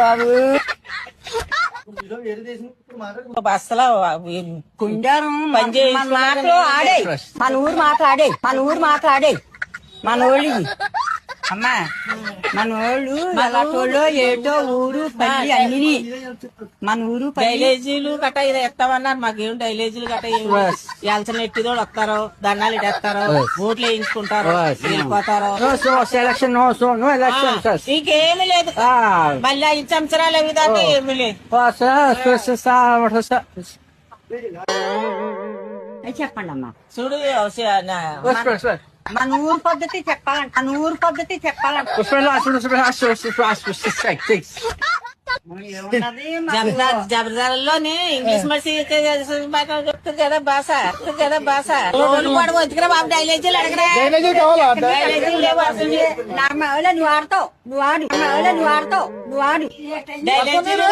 బాబు బస్సులో కుండారం మన మాటలు ఆడే మన ఊరు మాట్లాడే మన ఊళ్ళి అమ్మా మన వాళ్ళు ఎలాంటోళ్ళు ఏటో ఊరు పల్లి అన్ని మన ఊరు డైలేజీలు గట్ట ఇది ఎత్తామన్నారు. మాకేం డైలేజీలు గట్ట ఎలసిన ఎట్టిదోడు వస్తారు, దండాలు ఇటేస్తారు, ఓట్లు వేయించుకుంటారు, వెళ్ళిపోతారు. ఇంకేమీ లేదు. మళ్ళీ 5 సంవత్సరాలు అవి దాకా ఏమీ లేదు. చెప్పండి అమ్మా. చూడు మన ఊరు పద్ధతి చెప్పాలంట. జబర్దార్లోని ఇంగ్లీష్ మనిషి చెప్తారు కదా భాష రోజు కూడా వచ్చుకురా బాబు. డైలేజీలు అడగరా. నువ్వు ఆడతావు, నువ్వు ఆడు డైలేజీలు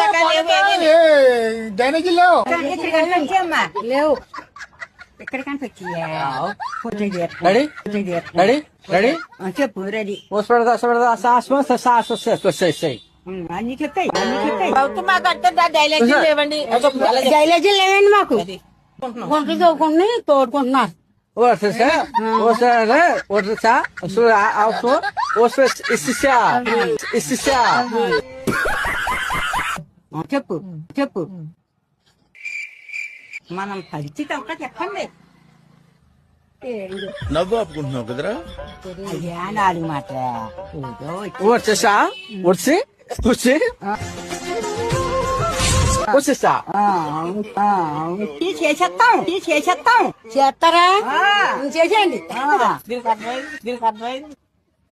లేవు. ఎక్కడికైనా చెప్పు. రెడీ అన్ని చెప్తాయి. డైలాజీలు లేవండి మాకు. గుంటలు చదువుకుని తోడుకుంటున్నారు. చెప్పు మనం పరిస్థితి చెప్పండి. నవ్వు ఆపుకుంటున్నావు కదరా. అయ్యా నాలుగు మాట చేసేస్తాం. చేస్తారా? చేసేయండి.